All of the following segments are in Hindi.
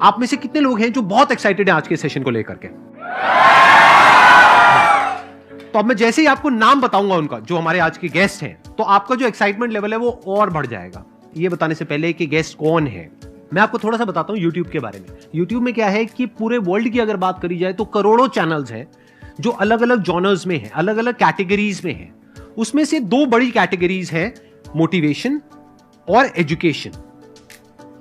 आप में से कितने लोग हैं जो बहुत एक्साइटेड हैं आज के सेशन को लेकर के? तो अब मैं जैसे ही आपको नाम बताऊंगा उनका, जो हमारे आज के गेस्ट हैं, तो आपका जो एक्साइटमेंट लेवल है वो और बढ़ जाएगा। ये बताने से पहले कि गेस्ट कौन है, मैं आपको थोड़ा सा बताता हूं YouTube के बारे में। YouTube में क्या है कि पूरे वर्ल्ड की अगर बात करी जाए तो करोड़ों चैनल्स हैं जो अलग अलग जॉनर्स में हैं, अलग अलग कैटेगरीज में हैं। उसमें से दो बड़ी कैटेगरीज हैं, मोटिवेशन और एजुकेशन।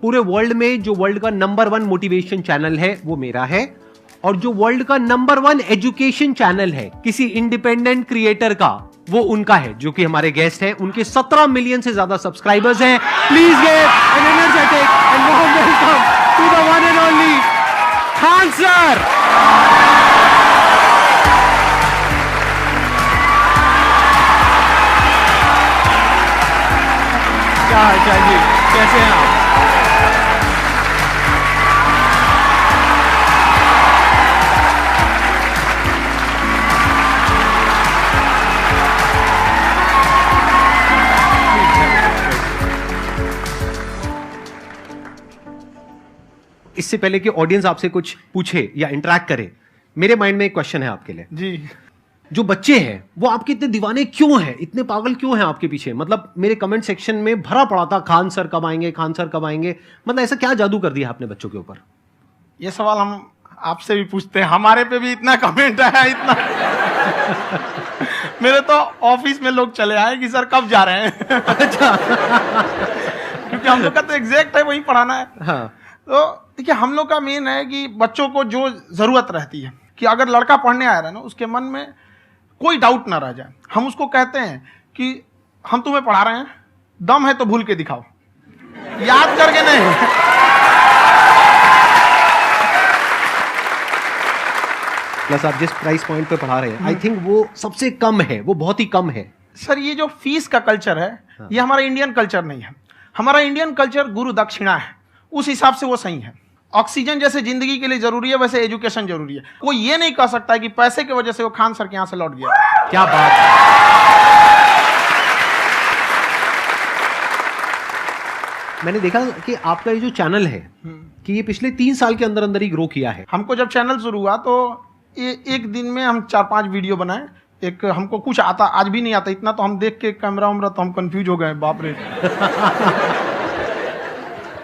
पूरे वर्ल्ड में जो वर्ल्ड का नंबर 1 मोटिवेशन चैनल है वो मेरा है, और जो वर्ल्ड का नंबर 1 एजुकेशन चैनल है किसी इंडिपेंडेंट क्रिएटर का, वो उनका है, जो कि हमारे गेस्ट हैं। उनके 17 मिलियन से ज्यादा सब्सक्राइबर्स हैं। Please give an energetic and warm welcome to the one and only Khan sir. क्या हाल चाल जी, कैसे हैं आप? इससे पहले कि ऑडियंस आपसे कुछ पूछे या इंटरेक्ट करे, मेरे माइंड में एक क्वेश्चन है आपके लिए जी। जो बच्चे हैं वो आपके इतने दीवाने क्यों हैं, इतने पागल क्यों हैं आपके पीछे? मतलब मेरे कमेंट सेक्शन में भरा पड़ा था, खान सर कब आएंगे, खान सर कब आएंगे। मतलब ऐसा क्या जादू कर दिया आपने बच्चों के ऊपर? ये सवाल हम आपसे भी पूछते हैं, हमारे पे भी इतना कमेंट आया, इतना मेरे तो ऑफिस में लोग चले आए कि सर कब जा रहे हैं। अच्छा। क्योंकि हम लोग का तो एग्जैक्ट है, वही पढ़ाना है। हाँ। तो देखिए, हम लोग का मेन है कि बच्चों को जो जरूरत रहती है कि अगर लड़का पढ़ने आ रहा है ना, उसके मन में कोई डाउट ना रह जाए। हम उसको कहते हैं कि हम तुम्हें पढ़ा रहे हैं, दम है तो भूल के दिखाओ, याद करके नहीं। प्लस आप जिस प्राइस पॉइंट पे पढ़ा रहे हैं, आई थिंक वो सबसे कम है, वो बहुत ही कम है। सर, ये जो फीस का कल्चर है, ये हमारा इंडियन कल्चर नहीं है। हमारा इंडियन कल्चर गुरु दक्षिणा है, उस हिसाब से वो सही है। ऑक्सीजन जैसे जिंदगी के लिए जरूरी है, वैसे एजुकेशन जरूरी है। कोई ये नहीं कह सकता है कि पैसे की वजह से वो खान सर के यहां से लौट गया। क्या बात है। मैंने देखा कि आपका ये जो चैनल है कि ये पिछले 3 साल के अंदर अंदर ही ग्रो किया है। हमको जब चैनल शुरू हुआ तो एक दिन में हम 4-5 वीडियो बनाए। एक हमको कुछ आता, आज भी नहीं आता इतना, तो हम देख के कैमरा उमरा तो हम कंफ्यूज हो गए, बाप रे।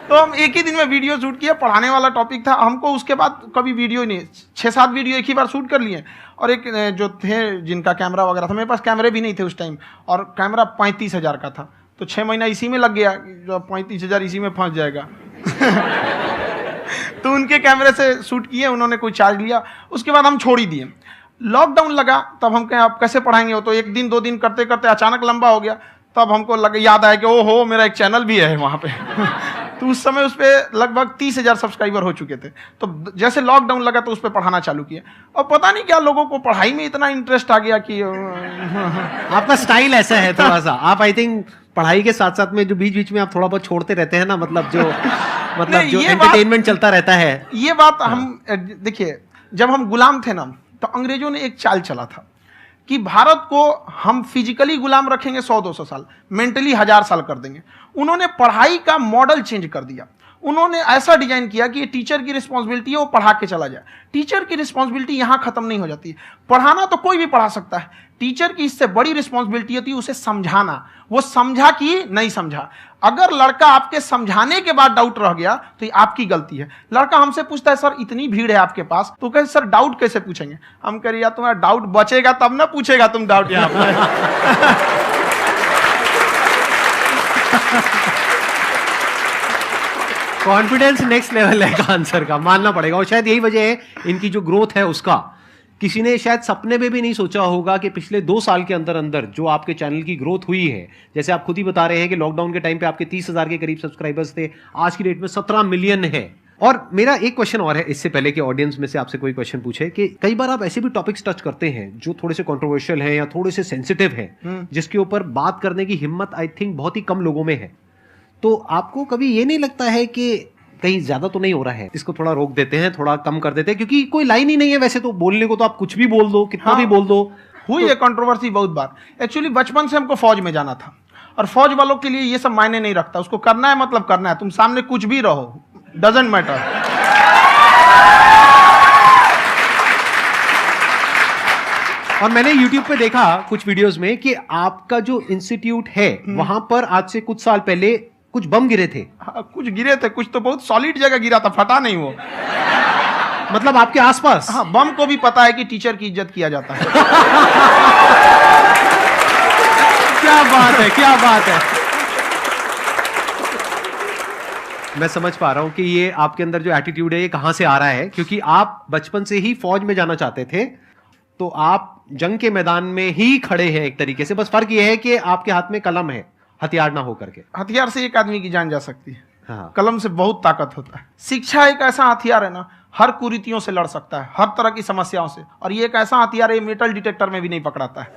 तो हम एक ही दिन में वीडियो शूट किया, पढ़ाने वाला टॉपिक था हमको। उसके बाद कभी वीडियो नहीं, 6-7 वीडियो एक ही बार शूट कर लिए। और एक जो थे जिनका कैमरा वगैरह था, मेरे पास कैमरे भी नहीं थे उस टाइम, और कैमरा 35,000 का था, तो 6 महीना इसी में लग गया, जो 35,000 इसी में फंस जाएगा। तो उनके कैमरे से शूट किए, उन्होंने कोई चार्ज लिया, उसके बाद हम छोड़ ही दिए। लॉकडाउन लगा, तब हम कहें आप कैसे पढ़ाएंगे, वो तो 1 दिन 2 दिन करते करते अचानक लंबा हो गया। तब हमको याद आया कि ओहो, मेरा एक चैनल भी है वहाँ पे। तो उस समय उस पर लगभग 30,000 सब्सक्राइबर हो चुके थे। तो जैसे लॉकडाउन लगा तो उस पर पढ़ाना चालू किया, और पता नहीं क्या लोगों को पढ़ाई में इतना इंटरेस्ट आ गया कि आपका स्टाइल ऐसा है थोड़ा सा, आप आई थिंक पढ़ाई के साथ साथ में जो बीच बीच में आप थोड़ा बहुत छोड़ते रहते हैं ना, मतलब जो एंटरटेनमेंट चलता रहता है। ये बात हम देखिए, जब हम गुलाम थे ना, तो अंग्रेजों ने एक चाल चला था कि भारत को हम फिजिकली गुलाम रखेंगे 100-200 साल, मेंटली 1000 साल कर देंगे। उन्होंने पढ़ाई का मॉडल चेंज कर दिया। उन्होंने ऐसा डिजाइन किया कि ये टीचर की रिस्पॉन्सिबिलिटी है, वो पढ़ा के चला जाए। टीचर की रिस्पॉन्सिबिलिटी यहाँ खत्म नहीं हो जाती है। पढ़ाना तो कोई भी पढ़ा सकता है, टीचर की इससे बड़ी रिस्पॉन्सिबिलिटी होती है उसे समझाना। वो समझा कि नहीं समझा। अगर लड़का आपके समझाने के बाद डाउट रह गया तो ये आपकी गलती है। लड़का हमसे पूछता है, सर इतनी भीड़ है आपके पास, तो कहे सर डाउट कैसे पूछेंगे? हम कह रहे यार, तुम्हारा डाउट बचेगा तब ना पूछेगा तुम डाउट यहाँ पर। कॉन्फिडेंस नेक्स्ट लेवल है खान सर का, मानना पड़ेगा। और शायद यही वजह है इनकी जो ग्रोथ है उसका। किसी ने शायद सपने में भी नहीं सोचा होगा कि पिछले 2 साल के अंदर अंदर जो आपके चैनल की ग्रोथ हुई है, जैसे आप खुद ही बता रहे हैं कि लॉकडाउन के टाइम पे आपके 30,000 के करीब सब्सक्राइबर्स थे, आज की डेट में 17 मिलियन है। और मेरा एक क्वेश्चन और है, इससे पहले कि ऑडियंस में से आपसे कोई क्वेश्चन पूछे, कि कई बार आप ऐसे भी टॉपिक्स टच करते हैं जो थोड़े से कंट्रोवर्शियल हैं या थोड़े से सेंसिटिव हैं, जिसके ऊपर बात करने की हिम्मत आई थिंक बहुत ही कम लोगों में है। तो आपको कभी ये नहीं लगता है कि कहीं ज्यादा तो नहीं हो रहा है, इसको थोड़ा रोक देते हैं, थोड़ा कम कर देते हैं? क्योंकि कोई लाइन ही नहीं है वैसे तो बोलने को, तो आप कुछ भी बोल दो, कितना भी बोल दो। हुई है कंट्रोवर्सी बहुत बार। एक्चुअली बचपन से हमको फौज में जाना था, और फौज वालों के लिए ये सब मायने नहीं रखता। उसको करना है मतलब करना है, तुम सामने कुछ भी रहो, डजंट मैटर। और मैंने YouTube पे देखा कुछ वीडियोस में कि आपका जो इंस्टीट्यूट है वहां पर आज से कुछ साल पहले कुछ बम गिरे थे। हाँ, कुछ गिरे थे, कुछ तो बहुत सॉलिड जगह गिरा था, फटा नहीं वो। मतलब आपके आसपास? हाँ, बम को भी पता है कि टीचर की इज्जत किया जाता है। क्या बात है, क्या बात है। मैं समझ पा रहा हूं कि ये आपके अंदर जो एटीट्यूड है ये कहां से आ रहा है, क्योंकि आप बचपन से ही फौज में जाना चाहते थे, तो आप जंग के मैदान में ही खड़े हैं एक तरीके से। बस फर्क ये है कि आपके हाथ में कलम है, हथियार ना हो करके। हथियार से एक आदमी की जान जा सकती है, हाँ। कलम से बहुत ताकत होता है। शिक्षा एक ऐसा हथियार है ना, हर कुरीतियों से लड़ सकता है, हर तरह की समस्याओं से। और ये एक ऐसा हथियार है, मेटल डिटेक्टर में भी नहीं पकड़ाता है।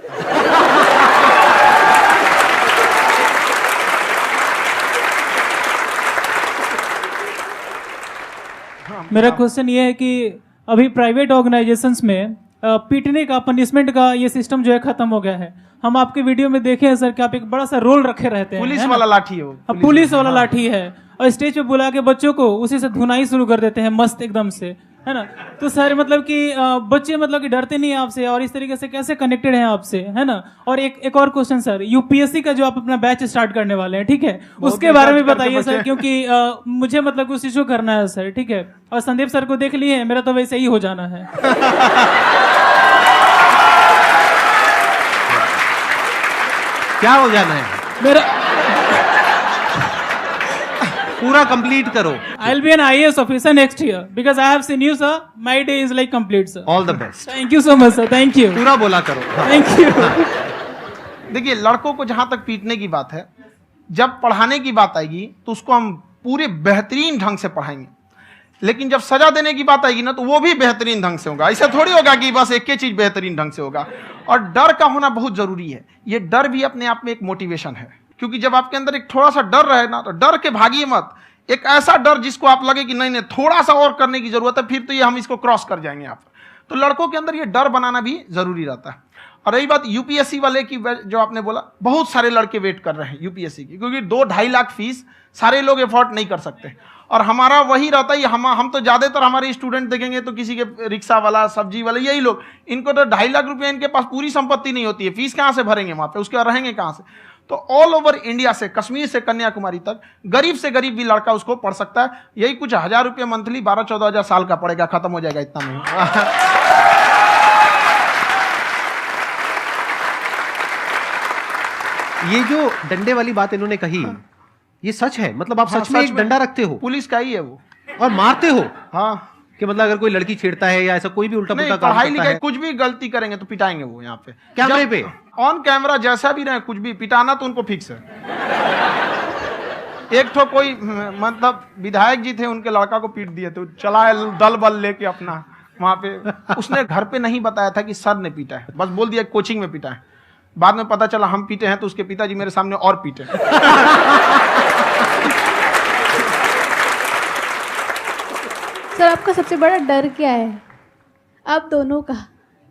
मेरा क्वेश्चन ये है कि अभी प्राइवेट ऑर्गेनाइजेशंस में पीटने का, पनिशमेंट का ये सिस्टम जो है खत्म हो गया है। हम आपके वीडियो में देखे हैं सर कि आप एक बड़ा सा रोल रखे रहते हैं, पुलिस वाला लाठी है वो, पुलिस वाला लाठी है, और स्टेज पे बुला के बच्चों को उसी से धुनाई शुरू कर देते हैं मस्त एकदम से, है ना। तो सर मतलब कि बच्चे मतलब कि डरते नहीं हैं आपसे, और इस तरीके से कैसे कनेक्टेड हैं आपसे, है ना। और एक और क्वेश्चन सर, यूपीएससी का जो आप अपना बैच स्टार्ट करने वाले हैं, ठीक है, उसके बारे में बताइए सर, क्योंकि मुझे मतलब कुछ इशू करना है सर, ठीक है। और संदीप सर को देख लिए, मेरा तो वैसे ही हो जाना है। क्या हो जाना है? मेरा पूरा कंप्लीट करो। I'll be an IAS officer next year because I have seen you, sir. My day is like complete, sir. All the best. Thank you so much, sir. Thank you. पूरा बोला करो। हाँ। Thank you. देखिए, लड़कों को जहां तक पीटने की बात है, जब पढ़ाने की बात आएगी तो उसको हम पूरे बेहतरीन ढंग से पढ़ाएंगे। लेकिन जब सजा देने की बात आएगी ना, तो वो भी बेहतरीन ढंग से होगा। ऐसा थोड़ी होगा कि बस एक ही चीज बेहतरीन ढंग से होगा। और डर का होना बहुत जरूरी है। ये डर भी अपने आप में एक मोटिवेशन है, क्योंकि जब आपके अंदर एक थोड़ा सा डर रहे ना, तो डर के भागिए मत। एक ऐसा डर जिसको आप लगे कि नहीं नहीं थोड़ा सा और करने की जरूरत है, फिर तो ये हम इसको क्रॉस कर जाएंगे यहाँ पर। तो लड़कों के अंदर ये डर बनाना भी जरूरी रहता है। और रही बात यूपीएससी वाले की, जो आपने बोला, बहुत सारे लड़के वेट कर रहे हैं यूपीएससी की, क्योंकि 2-2.5 लाख फीस सारे लोग एफोर्ड नहीं कर सकते। और हमारा वही रहता है, हम तो ज्यादातर हमारे स्टूडेंट देखेंगे तो किसी के रिक्शा वाला, सब्जी वाला, यही लोग, इनको तो 2.5 लाख रुपया, इनके पास पूरी संपत्ति नहीं होती है, फीस कहाँ से भरेंगे वहां पे, उसके बाद रहेंगे कहाँ से। तो ऑल ओवर इंडिया से, कश्मीर से कन्याकुमारी तक, गरीब से गरीब भी लड़का उसको पढ़ सकता है। यही कुछ 1000 रुपये मंथली, 12-14 हजार साल का पड़ेगा, खत्म हो जाएगा इतना में। ये जो डंडे वाली बात इन्होंने कही, ये सच है? मतलब आप सच में एक डंडा रखते हो? पुलिस का ही है वो। और मारते हो? हाँ, कि मतलब अगर कोई लड़की छेड़ता है या ऐसा कोई भी उल्टा पुल्टा काम पढ़ाई करता लिखाई है, कुछ भी गलती करेंगे तो पिटाएंगे वो यहाँ पे, कैमरे पे, ऑन कैमरा, जैसा भी रहे, कुछ भी पिटाना तो उनको फिक्स है। एक तो कोई मतलब विधायक जी थे, उनके लड़का को पीट दिए, तो चला दल बल लेके अपना वहां पे। उसने घर पे नहीं बताया था कि सर ने पीटा है, बस बोल दिया कोचिंग में पीटा है। बाद में पता चला हम पीटे हैं, तो उसके पिताजी मेरे सामने और पीटे। सर आपका सबसे बड़ा डर क्या है, आप दोनों का?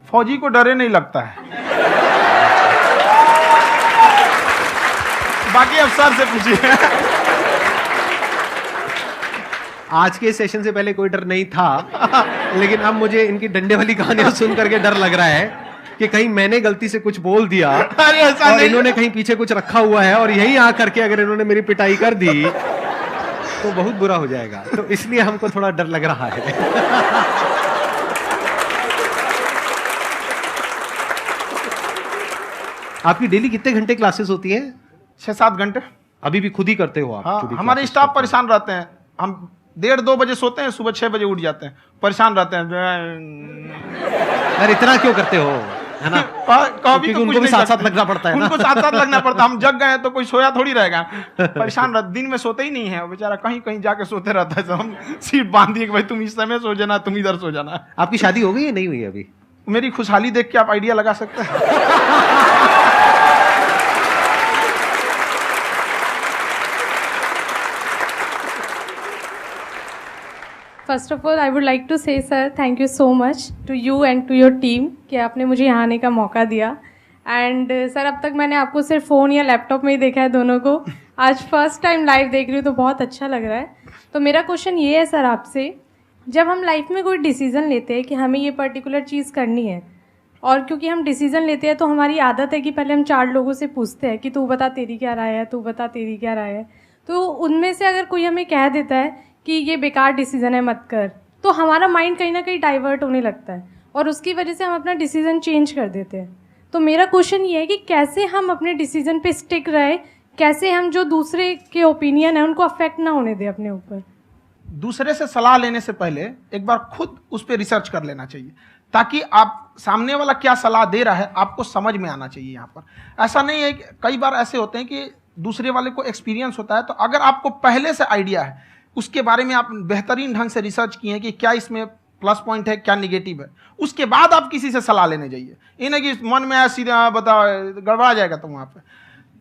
फौजी को डरे नहीं लगता है, बाकी अफसर से पूछिए। आज के सेशन से पहले कोई डर नहीं था, लेकिन अब मुझे इनकी डंडे वाली कहानियां सुन करके डर लग रहा है कि कहीं मैंने गलती से कुछ बोल दिया और इन्होंने कहीं पीछे कुछ रखा हुआ है, और यही आ करके अगर इन्होंने मेरी पिटाई कर दी तो बहुत बुरा हो जाएगा। तो इसलिए हमको थोड़ा डर लग रहा है। आपकी डेली कितने घंटे क्लासेस होती हैं? 6-7 घंटे। अभी भी खुद ही करते हो आप? हाँ, हमारे स्टाफ परेशान रहते हैं। हम 1:30-2 बजे सोते हैं, सुबह 6 बजे उठ जाते हैं, परेशान रहते हैं। यार इतना क्यों करते हो, है ना? कभी तो उनको भी साथ साथ लगना पड़ता है ना? उनको साथ साथ लगना पड़ता है। हम जग गए तो कोई सोया थोड़ी रहेगा, परेशान रहते, दिन में सोते ही नहीं है बेचारा, कहीं कहीं जाके सोते रहता है। हम सीट बांध दिए कि भाई तुम इस समय सो जाना, तुम इधर सो जाना। आपकी शादी हो गई है नहीं हुई अभी? मेरी खुशहाली देख के आप आइडिया लगा सकते हैं। First of all I would like to say sir thank you so much to you and to your team कि आपने मुझे यहाँ आने का मौका दिया। एंड सर अब तक मैंने आपको सिर्फ फ़ोन या लैपटॉप में ही देखा है दोनों को, आज फर्स्ट टाइम लाइव देख रही हूँ तो बहुत अच्छा लग रहा है। तो मेरा क्वेश्चन ये है सर आपसे, जब हम लाइफ में कोई डिसीज़न लेते हैं कि हमें ये पर्टिकुलर चीज़ करनी है, और क्योंकि हम डिसीजन लेते हैं तो हमारी आदत है कि पहले हम 4 लोगों से पूछते हैं कि तू बता तेरी क्या राय है, तू बता तेरी क्या राय है। तो उनमें से अगर कोई हमें कह देता है कि ये बेकार डिसीजन है मत कर, तो हमारा माइंड कहीं ना कहीं डाइवर्ट होने लगता है और उसकी वजह से हम अपना डिसीजन चेंज कर देते हैं। तो मेरा क्वेश्चन ये है कि कैसे हम अपने डिसीजन पे स्टिक रहे, कैसे हम जो दूसरे के ओपिनियन है उनको अफेक्ट ना होने दें अपने ऊपर। दूसरे से सलाह लेने से पहले एक बार खुद उस पर रिसर्च कर लेना चाहिए, ताकि आप सामने वाला क्या सलाह दे रहा है आपको समझ में आना चाहिए। यहाँ पर ऐसा नहीं है कि कई बार ऐसे होते हैं कि दूसरे वाले को एक्सपीरियंस होता है, तो अगर आपको पहले से आइडिया है, उसके बारे में आप बेहतरीन ढंग से रिसर्च किए हैं कि क्या इसमें प्लस पॉइंट है क्या निगेटिव है, उसके बाद आप किसी से सलाह लेने जाइए। ये नहीं कि मन में सीधा बताओ गड़बड़ा जाएगा। तो वहाँ पे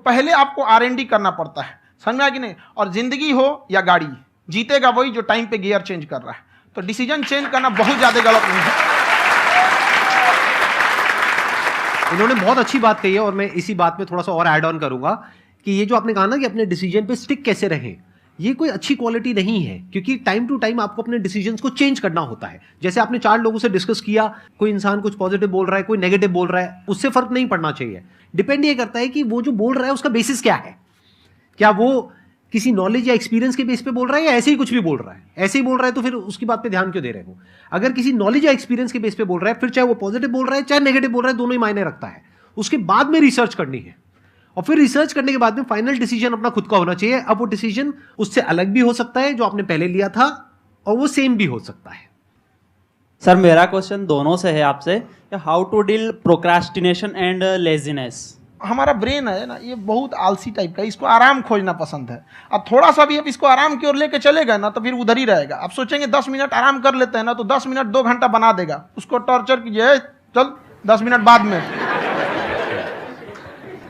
पहले आपको R&D करना पड़ता है, समझ में आया कि नहीं। और जिंदगी हो या गाड़ी, जीतेगा वही जो टाइम पे गियर चेंज कर रहा है। तो डिसीजन चेंज करना बहुत ज्यादा गलत नहीं है। इन्होंने बहुत अच्छी बात कही है और मैं इसी बात में थोड़ा सा और ऐड ऑन करूंगा कि ये जो आपने कहा ना कि अपने डिसीजन पे स्टिक कैसे रहें, ये कोई अच्छी क्वालिटी नहीं है, क्योंकि टाइम टू टाइम आपको अपने डिसीजंस को चेंज करना होता है। जैसे आपने 4 लोगों से डिस्कस किया, कोई इंसान कुछ पॉजिटिव बोल रहा है, कोई नेगेटिव बोल रहा है, उससे फर्क नहीं पड़ना चाहिए। डिपेंड ये करता है कि वो जो बोल रहा है उसका बेसिस क्या है। क्या वो किसी नॉलेज या एक्सपीरियंस के बेस पे बोल रहा है या ऐसे ही कुछ भी बोल रहा है? ऐसे ही बोल रहा है तो फिर उसकी बात पे ध्यान क्यों दे रहे हो? अगर किसी नॉलेज या एक्सपीरियंस के बेस पे बोल रहा है, फिर चाहे वो पॉजिटिव बोल रहा है चाहे नेगेटिव बोल रहा है, दोनों ही मायने रखता है। उसके बाद में रिसर्च करनी है और फिर रिसर्च करने के बाद में फाइनल डिसीजन अपना खुद का होना चाहिए। अब वो डिसीजन उससे अलग भी हो सकता है जो आपने पहले लिया था, और वो सेम भी हो सकता है। सर मेरा क्वेश्चन दोनों से है आपसे, how to deal procrastination and laziness. हमारा ब्रेन है ना, ये बहुत आलसी टाइप का, इसको आराम खोजना पसंद है। अब थोड़ा सा भी आप इसको आराम की ओर लेके चले गए ना तो फिर उधर ही रहेगा। आप सोचेंगे 10 मिनट आराम कर लेते हैं ना, तो 10 मिनट 2 घंटा बना देगा। उसको टॉर्चर कीजिए, चल 10 मिनट बाद में।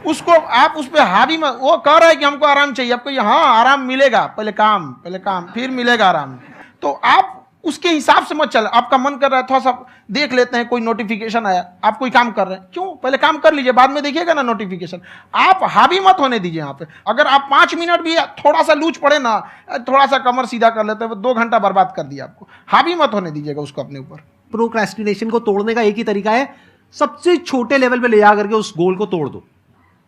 उसको आप उस पर हावी मत, वो कह रहा है कि हमको आराम चाहिए, आपको हाँ आराम मिलेगा, पहले काम फिर मिलेगा आराम। तो आप उसके हिसाब से मत चल। आपका मन कर रहा है थोड़ा सा देख लेते हैं, कोई नोटिफिकेशन आया, आप कोई काम कर रहे हैं, क्यों पहले काम कर लीजिए, बाद में देखिएगा ना नोटिफिकेशन। आप हावी मत होने दीजिए यहाँ पे। अगर आप 5 मिनट भी थोड़ा सा लूज पड़े ना, थोड़ा सा कमर सीधा कर लेते हैं, 2 घंटा बर्बाद कर दिया आपको। हावी मत होने दीजिएगा उसको अपने ऊपर। प्रोक्रेस्टिनेशन को तोड़ने का एक ही तरीका है, सबसे छोटे लेवल पे ले जा करके उस गोल को तोड़ दो।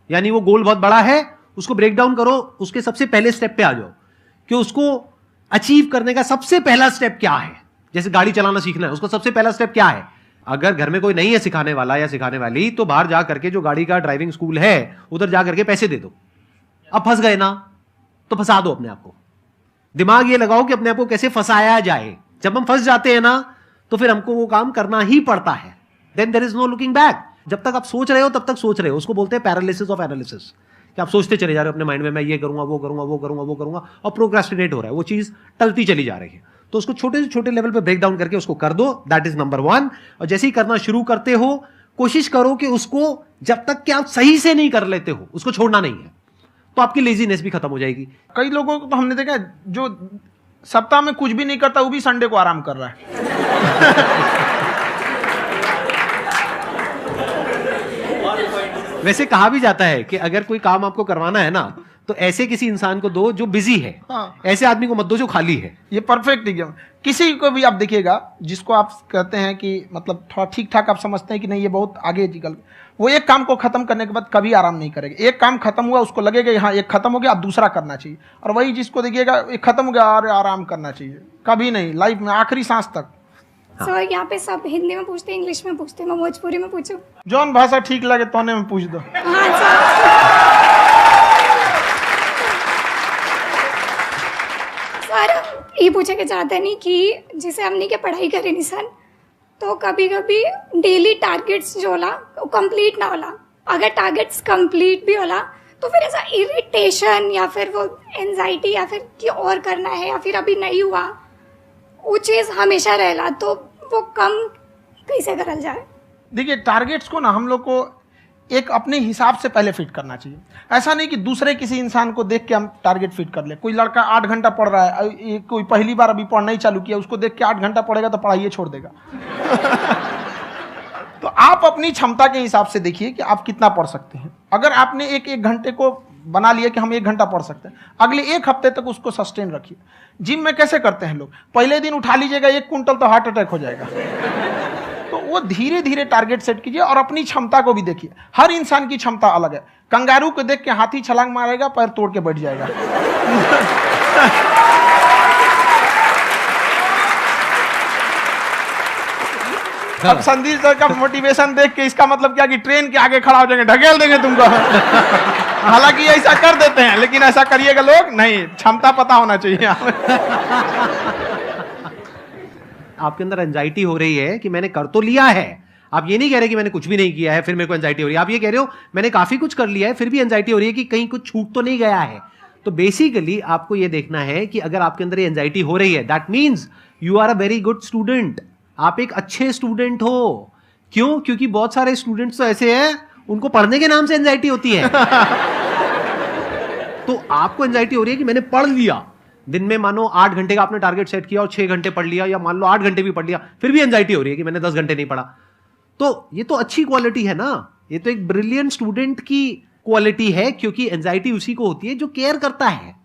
यानी वो गोल बहुत बड़ा है, उसको ब्रेक डाउन करो, उसके सबसे पहले स्टेप पे आ जाओ कि उसको अचीव करने का सबसे पहला स्टेप क्या है। जैसे गाड़ी चलाना सीखना है, उसका सबसे पहला स्टेप क्या है। अगर घर में कोई नहीं है सिखाने वाला या सिखाने वाली, तो बाहर जा करके जो गाड़ी का ड्राइविंग स्कूल है उधर जा करके पैसे दे दो। अब फंस गए ना तो फंसा दो अपने आप को। दिमाग ये लगाओ कि अपने आप को कैसे फंसाया जाए। जब हम फंस जाते हैं ना तो फिर हमको वो काम करना ही पड़ता है। Then there is no looking back. जब तक आप सोच रहे हो तब तक सोच रहे हो, उसको बोलते हैं पैरालिसिस ऑफ एनालिसिस, कि आप सोचते चले जा रहे हो अपने माइंड में, मैं ये करूंगा वो करूंगा वो करूंगा वो करूंगा, और प्रोक्रेस्टिनेट हो रहा है, वो चीज टलती चली जा रही है। तो उसको छोटे से छोटे लेवल पे ब्रेक डाउन करके उसको कर दो, दैट इज नंबर 1। और जैसे ही करना शुरू करते हो, कोशिश करो कि उसको जब तक कि आप सही से नहीं कर लेते हो उसको छोड़ना नहीं है, तो आपकी लेजीनेस भी खत्म हो जाएगी। कई लोगों को तो हमने देखा है जो सप्ताह में कुछ भी नहीं करता, वो भी संडे को आराम कर रहा है। वैसे कहा भी जाता है कि अगर कोई काम आपको करवाना है ना तो ऐसे किसी इंसान को दो जो बिजी है। हाँ। ऐसे आदमी को मत दो जो खाली है। ये परफेक्ट एग्जाम। किसी को भी आप देखिएगा जिसको आप कहते हैं कि मतलब थोड़ा ठीक ठाक आप समझते हैं कि नहीं ये बहुत आगे निकल, वो एक काम को खत्म करने के बाद कभी आराम नहीं करेगा। एक काम खत्म हुआ उसको लगेगा हाँ एक खत्म हो गया, अब दूसरा करना चाहिए। और वही जिसको देखिएगा एक खत्म हो गया और आराम करना चाहिए, कभी नहीं, लाइफ में आखिरी सांस तक। सर यहाँ पे सब हिंदी में पूछते हैं, इंग्लिश में पूछते हैं, मैं भोजपुरी में पूछूं? जौन भाषा ठीक लगे तोने में पूछ दो। हाँ सर। सर ये पूछे के चाहते नहीं कि जैसे हमने के पढ़ाई करे निशान, तो कभी कभी डेली टारगेट्स जो होला वो कंप्लीट ना होला। अगर टारगेट्स कंप्लीट भी होला तो फिर ऐसा इरिटेशन या फिर वो एंजाइटी या फिर कि और करना है या फिर अभी नहीं हुआ, वो चीज़ हमेशा रहेला, तो वो कम कैसे करल जाए? देखिए टारगेट्स को ना हम लोग को एक अपने हिसाब से पहले फिट करना चाहिए। ऐसा नहीं कि दूसरे किसी इंसान को देख के हम टारगेट फिट कर ले। कोई लड़का 8 घंटा पढ़ रहा है, कोई पहली बार अभी पढ़ना ही चालू किया, उसको देख के 8 घंटा पढ़ेगा तो पढ़ाई छोड़ देगा। तो आप अपनी क्षमता के हिसाब से देखिए कि आप कितना पढ़ सकते हैं। अगर आपने एक घंटे को बना लिया कि हम 1 घंटा पढ़ सकते हैं, अगले 1 हफ्ते तक उसको सस्टेन रखिए। जिम में कैसे करते हैं लोग, पहले दिन उठा लीजिएगा 1 कुंटल तो हार्ट अटैक हो जाएगा। तो वो धीरे धीरे टारगेट सेट कीजिए और अपनी क्षमता को भी देखिए। हर इंसान की क्षमता अलग है। कंगारू को देख के हाथी छलांग मारेगा, पैर तोड़ के बैठ जाएगा। अब संदीप सर का मोटिवेशन देख के इसका मतलब क्या कि ट्रेन के आगे खड़ा हो जाएंगे, ढकेल देंगे तुमको। हालांकि ऐसा कर देते हैं, लेकिन ऐसा करिएगा लोग नहीं, क्षमता पता होना चाहिए। आपके अंदर एंजाइटी हो रही है कि मैंने कर तो लिया है। आप ये नहीं कह रहे कि मैंने कुछ भी नहीं किया है फिर मेरे को एंजाइटी हो रही है। आप ये कह रहे हो मैंने काफी कुछ कर लिया है फिर भी एंजाइटी हो रही है कि कहीं कुछ छूट तो नहीं गया है। तो बेसिकली आपको ये देखना है कि अगर आपके अंदर ये एंजाइटी हो रही है, that means you are a very good student. आप एक अच्छे स्टूडेंट हो। क्यों? क्योंकि बहुत सारे स्टूडेंट्स तो ऐसे हैं उनको पढ़ने के नाम से एंजाइटी होती है। तो आपको एंजाइटी हो रही है कि मैंने पढ़ लिया। दिन में मानो 8 घंटे का आपने टारगेट सेट किया और 6 घंटे पढ़ लिया, या मान लो 8 घंटे भी पढ़ लिया, फिर भी एंजाइटी हो रही है कि मैंने 10 घंटे नहीं पढ़ा। तो ये तो अच्छी क्वालिटी है ना, ये तो एक ब्रिलियंट स्टूडेंट की क्वालिटी है। क्योंकि एंजाइटी उसी को होती है जो केयर करता है,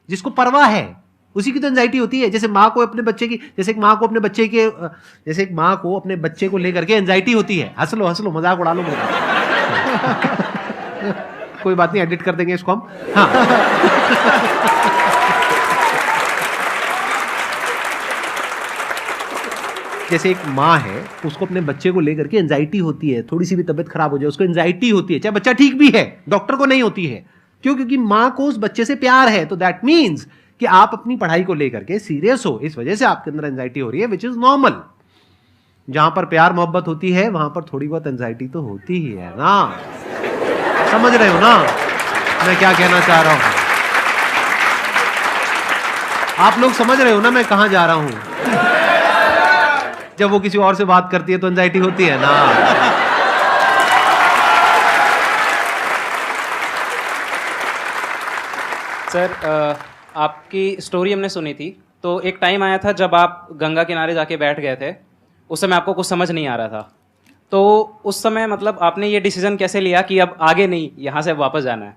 जिसको परवाह है, उसी की तो एंजाइटी होती है। जैसे माँ को अपने बच्चे की, जैसे एक माँ को अपने बच्चे के, जैसे एक माँ को अपने बच्चे को लेकर के एंजाइटी होती है। हंस लो मजाक उड़ा लो मेरा। कोई बात नहीं, एडिट कर देंगे इसको हम। हाँ। जैसे एक माँ है, उसको अपने बच्चे को लेकर के एंजाइटी होती है, थोड़ी सी भी तबीयत खराब हो जाए उसको एंजाइटी होती है, चाहे बच्चा ठीक भी है, डॉक्टर को नहीं होती है। क्यों? क्योंकि माँ को उस बच्चे से प्यार है। तो दैट मीन्स कि आप अपनी पढ़ाई को लेकर के सीरियस हो, इस वजह से आपके अंदर एंजाइटी हो रही है, विच इज नॉर्मल। जहां पर प्यार मोहब्बत होती है वहां पर थोड़ी बहुत एंजाइटी तो होती ही है ना। समझ रहे हो ना मैं क्या कहना चाह रहा हूं? आप लोग समझ रहे हो ना मैं कहां जा रहा हूं? जब वो किसी और से बात करती है तो एंजाइटी होती है ना। सर, आपकी स्टोरी हमने सुनी थी, तो एक टाइम आया था जब आप गंगा किनारे जाके बैठ गए थे। उस समय आपको कुछ समझ नहीं आ रहा था, तो उस समय मतलब आपने ये डिसीजन कैसे लिया कि अब आगे नहीं, यहाँ से वापस जाना है?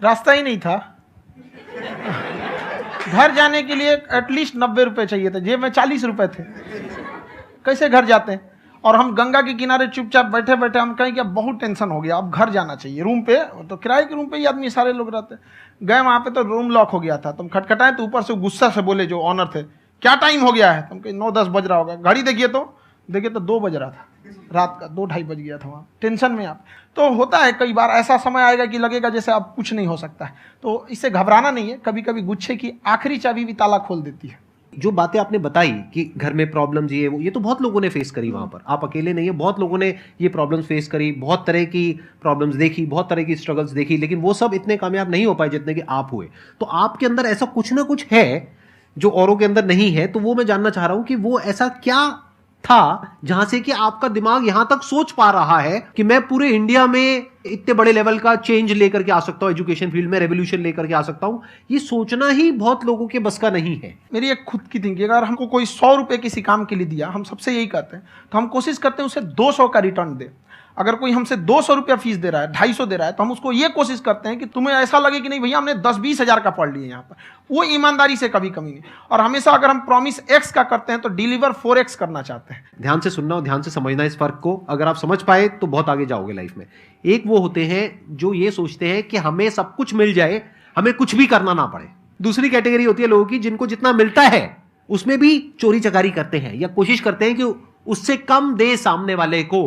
रास्ता ही नहीं था। घर जाने के लिए एटलीस्ट 90 रुपए चाहिए थे, जेब में 40 रुपए थे। कैसे घर जाते हैं? और हम गंगा के किनारे चुपचाप बैठे बैठे हम कहें कि अब बहुत टेंशन हो गया, अब घर जाना चाहिए। रूम पे तो किराए के रूम पे ही आदमी सारे लोग रहते। गए वहाँ पे तो रूम लॉक हो गया था। तुम खटखटाए तो ऊपर से गुस्सा से बोले जो ऑनर थे, क्या टाइम हो गया है? तुम कहे 9-10 बज रहा होगा। घड़ी देखिए तो 2 बज रहा था रात का, 2-2:30 बज गया था वहाँ। टेंशन में आप तो होता है, कई बार ऐसा समय आएगा कि लगेगा जैसे अब कुछ नहीं हो सकता है। तो इससे घबराना नहीं है। कभी कभी गुच्छे की आखिरी चाबी भी ताला खोल देती है। जो बातें आपने बताई कि घर में प्रॉब्लम्स ये तो बहुत लोगों ने फेस करी वहां पर। आप अकेले नहीं है, बहुत लोगों ने ये प्रॉब्लम्स फेस करी, बहुत तरह की प्रॉब्लम्स देखी, बहुत तरह की स्ट्रगल्स देखी, लेकिन वो सब इतने कामयाब नहीं हो पाए जितने कि आप हुए। तो आपके अंदर ऐसा कुछ ना कुछ है जो औरों के अंदर नहीं है। तो वो मैं जानना चाह रहा हूं कि वो ऐसा क्या था जहां से कि आपका दिमाग यहां तक सोच पा रहा है कि मैं पूरे इंडिया में इतने बड़े लेवल का चेंज लेकर के आ सकता हूं, एजुकेशन फील्ड में रेवोल्यूशन लेकर के आ सकता हूं। ये सोचना ही बहुत लोगों के बस का नहीं है। मेरी एक खुद की थिंकिंग, अगर हमको कोई 100 रुपए किसी काम के लिए दिया, हम सबसे यही कहते हैं, तो हम कोशिश करते हैं उसे 200 का रिटर्न दे। अगर कोई हमसे 200 रुपया फीस दे रहा है, 250 दे रहा है, तो हम उसको ये कोशिश करते हैं कि तुम्हें ऐसा लगे कि नहीं भैया हमने 10-20 हज़ार का पढ़ लिया यहाँ पर। वो ईमानदारी से कभी कमी नहीं। और हमेशा अगर हम प्रॉमिस एक्स का करते हैं तो डिलीवर 4x करना चाहते हैं। ध्यान से सुनना और ध्यान से समझना इस फर्क को। अगर आप समझ पाए तो बहुत आगे जाओगे लाइफ में। एक वो होते हैं जो ये सोचते हैं कि हमें सब कुछ मिल जाए, हमें कुछ भी करना ना पड़े। दूसरी कैटेगरी होती है लोगों की जिनको जितना मिलता है उसमें भी चोरी चकारी करते हैं या कोशिश करते हैं कि उससे कम दे सामने वाले को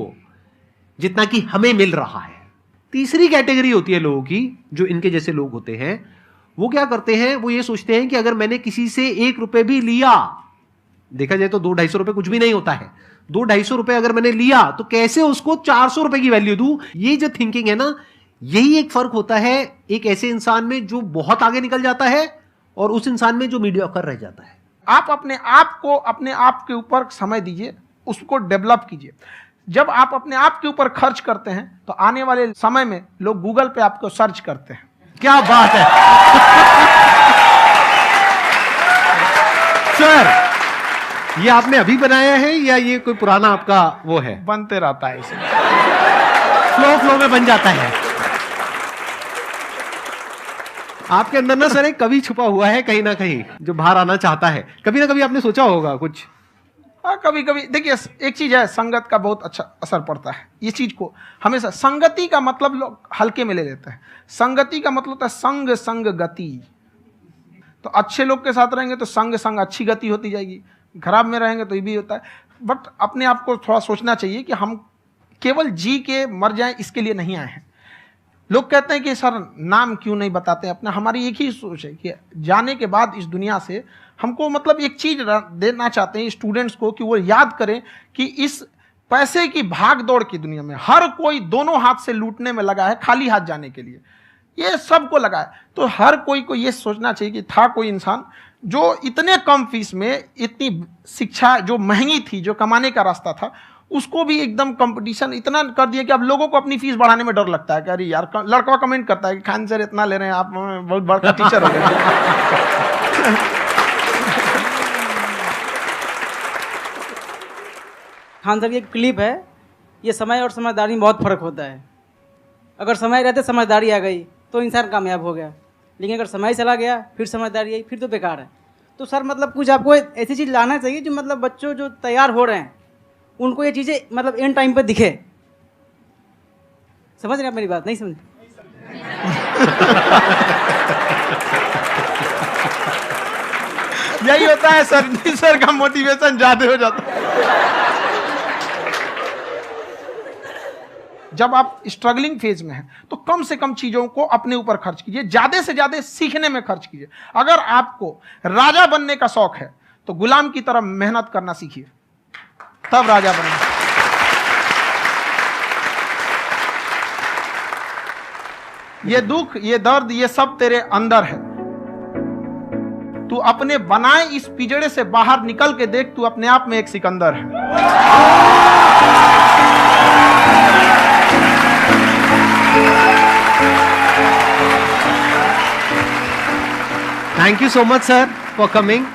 जितना कि हमें मिल रहा है। तीसरी कैटेगरी होती है लोगों की, जो इनके जैसे लोग होते हैं, वो क्या करते हैं, वो ये सोचते हैं कि अगर मैंने किसी से 1 रुपए भी लिया, देखा जाए तो 200-250 रुपए कुछ भी नहीं होता है, 200-250 रुपए अगर मैंने लिया तो कैसे उसको 400 रुपए की वैल्यू दूं। ये जो थिंकिंग है ना, यही एक फर्क होता है एक ऐसे इंसान में जो बहुत आगे निकल जाता है और उस इंसान में जो मीडियोकर रह जाता है। आप अपने आप को अपने आप के ऊपर समय दीजिए, उसको डेवलप कीजिए। जब आप अपने आप के ऊपर खर्च करते हैं तो आने वाले समय में लोग गूगल पे आपको सर्च करते हैं। क्या बात है सर, ये आपने अभी बनाया है या ये कोई पुराना आपका वो है? बनते रहता है, इसे फ्लो में बन जाता है। आपके अंदर ना सर एक कवि छुपा हुआ है कहीं ना कहीं जो बाहर आना चाहता है। कभी ना कभी आपने सोचा होगा कुछ हाँ, कभी कभी देखिए एक चीज है, संगत का बहुत अच्छा असर पड़ता है। ये चीज को हमेशा, संगति का मतलब लोग हल्के में ले लेते हैं। संगति का मतलब होता है संग संग गति। तो अच्छे लोग के साथ रहेंगे तो संग संग अच्छी गति होती जाएगी, खराब में रहेंगे तो ये भी होता है। बट अपने आप को थोड़ा सोचना चाहिए कि हम केवल जी के मर जाएं इसके लिए नहीं आए हैं। लोग कहते हैं कि सर नाम क्यों नहीं बताते अपना। हमारी एक ही सोच है कि जाने के बाद इस दुनिया से हमको मतलब एक चीज देना चाहते हैं स्टूडेंट्स को, कि वो याद करें कि इस पैसे की भाग दौड़ की दुनिया में हर कोई दोनों हाथ से लूटने में लगा है, खाली हाथ जाने के लिए ये सबको लगा है। तो हर कोई को ये सोचना चाहिए कि था कोई इंसान जो इतने कम फीस में इतनी शिक्षा जो महंगी थी, जो कमाने का रास्ता था, उसको भी एकदम कंपटीशन इतना कर दिया कि अब लोगों को अपनी फीस बढ़ाने में डर लगता है कि अरे यार, लड़का कमेंट करता है कि खान सर इतना ले रहे हैं, आप बहुत बड़ा टीचर हो गए। खान सर की एक क्लिप है, ये समय और समझदारी में बहुत फ़र्क होता है। अगर समय रहते समझदारी आ गई तो इंसान कामयाब हो गया, लेकिन अगर समय चला गया फिर समझदारी आई फिर तो बेकार है। तो सर मतलब कुछ आपको ऐसी चीज़ लाना चाहिए जो मतलब बच्चों जो तैयार हो रहे हैं उनको ये चीज़ें मतलब एंड टाइम पे दिखे। समझ रहे हैं आप मेरी बात? नहीं समझ? यही होता है सर, सर का मोटिवेशन ज्यादा हो जाता है। जब आप स्ट्रगलिंग फेज में हैं तो कम से कम चीजों को अपने ऊपर खर्च कीजिए, ज्यादा से ज्यादा सीखने में खर्च कीजिए। अगर आपको राजा बनने का शौक है तो गुलाम की तरह मेहनत करना सीखिए, तब राजा बनेंगे। ये दुख, ये दर्द, ये सब तेरे अंदर है। तू अपने बनाए इस पिजड़े से बाहर निकल के देख, तू अपने आप में एक सिकंदर है। Thank you so much sir for coming.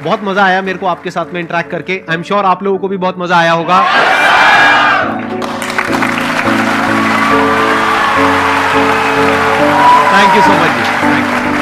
बहुत मजा आया मेरे को आपके साथ में इंटरेक्ट करके। आई एम श्योर आप लोगों को भी बहुत मजा आया होगा। थैंक यू सो मच जी, थैंक यू।